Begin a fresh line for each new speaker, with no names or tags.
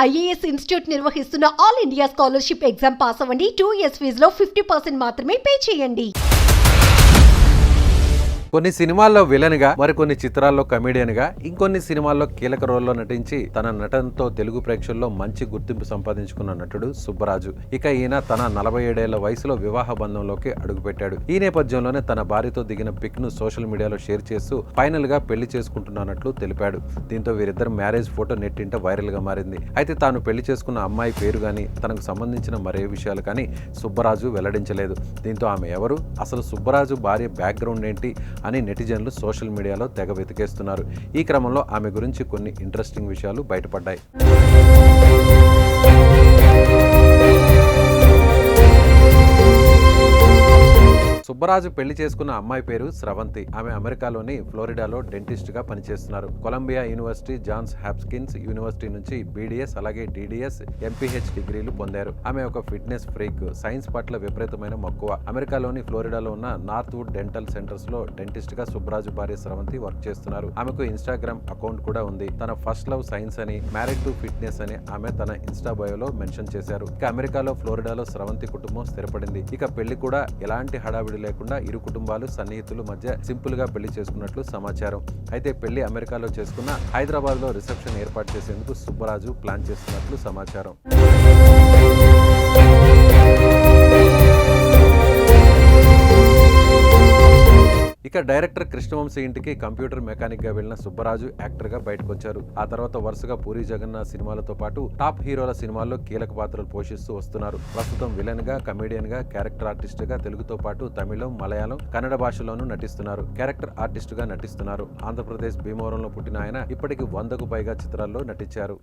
IAS institute నిర్వహిస్తున్న all India scholarship exam pass అవ్వండి. 2 years ఫీజులో 50% మాత్రమే పే చేయండి.
కొన్ని సినిమాల్లో విలన్ గా, మరికొన్ని చిత్రాల్లో కమెడియన్ గా, ఇంకొన్ని సినిమాల్లో కీలక రోల్లో నటించి తన నటనతో తెలుగు ప్రేక్షకుల్లో మంచి గుర్తింపు సంపాదించుకున్న నటుడు సుబ్బరాజు. ఇక ఈయన తన 47 ఏళ్ల వయసులో వివాహ బంధంలోకి అడుగుపెట్టాడు. ఈ నేపథ్యంలోనే తన భార్యతో దిగిన పిక్ ను సోషల్ మీడియాలో షేర్ చేస్తూ ఫైనల్ గా పెళ్లి చేసుకుంటున్నట్లు తెలిపాడు. దీంతో వీరిద్దరు మ్యారేజ్ ఫోటో నెట్టింట వైరల్ గా మారింది. అయితే తాను పెళ్లి చేసుకున్న అమ్మాయి పేరు గానీ, తనకు సంబంధించిన మరే విషయాలు కానీ సుబ్బరాజు వెల్లడించలేదు. దీంతో ఆమె ఎవరు, అసలు సుబ్బరాజు భార్య బ్యాక్గ్రౌండ్ ఏంటి అని నెటిజన్లు సోషల్ మీడియాలో తెగ వెతికేస్తున్నారు. ఈ క్రమంలో ఆమె గురించి కొన్ని ఇంట్రెస్టింగ్ విషయాలు బయటపడ్డాయి. సుబ్బరాజు పెళ్లి చేసుకున్న అమ్మాయి పేరు స్రవంతి. ఆమె అమెరికాలోని ఫ్లోరిడాలో డెంటిస్ట్ గా పనిచేస్తున్నారు. Columbia University, Johns Hopkins University నుంచి బీడీఎస్ అలాగే డీడీఎస్, ఎంపీహెచ్ డిగ్రీలు పొందారు. ఆమె ఒక ఫిట్నెస్ ఫ్రీక్, సైన్స్ పట్ల విపరీతమైన మక్కువ. అమెరికాలోని ఫ్లోరిడాలో ఉన్న నార్త్ వుడ్ డెంటల్ సెంటర్స్ లో డెంటిస్ట్ గా సుబ్బరాజు భార్య స్రవంతి వర్క్ చేస్తున్నారు. ఆమెకు ఇన్స్టాగ్రామ్ అకౌంట్ కూడా ఉంది. తన ఫస్ట్ లవ్ సైన్స్ అని, మ్యారీడ్ టు ఫిట్నెస్ అని ఆమె తన ఇన్స్టా బయోలో మెన్షన్ చేశారు. ఇక అమెరికాలో ఫ్లోరిడాలో స్రవంతి కుటుంబం స్థిరపడింది. ఇక పెళ్లి కూడా ఎలాంటి హడావిడి లేకుండా ఇరు కుటుంబాలు, సన్నిహితుల మధ్య సింపుల్ గా పెళ్లి చేసుకున్నట్లు సమాచారం. అయితే పెళ్లి అమెరికాలో చేసుకున్న హైదరాబాద్ లో రిసెప్షన్ ఏర్పాటు చేసేందుకు సుబ్బరాజు ప్లాన్ చేస్తున్నట్లు సమాచారం. ఇక డైరెక్టర్ కృష్ణవంశీ ఇంటికి కంప్యూటర్ మెకానిక్ గా వెళ్లిన సుబ్బరాజు యాక్టర్ గా బయటకు వచ్చారు. ఆ తర్వాత వరుసగా పూరి జగన్నాథ్ సినిమాలతో పాటు టాప్ హీరోల సినిమాల్లో కీలక పాత్రలు పోషిస్తూ వస్తున్నారు. ప్రస్తుతం విలన్ గా, కమెడియన్ గా, క్యారెక్టర్ ఆర్టిస్ట్ గా తెలుగుతో పాటు తమిళం, మలయాళం, కన్నడ భాషలోనూ నటిస్తున్నారు. క్యారెక్టర్ ఆర్టిస్ట్ గా నటిస్తున్నారు. ఆంధ్రప్రదేశ్ భీమవరంలో పుట్టిన ఆయన ఇప్పటికి 100కు పైగా చిత్రాల్లో నటించారు.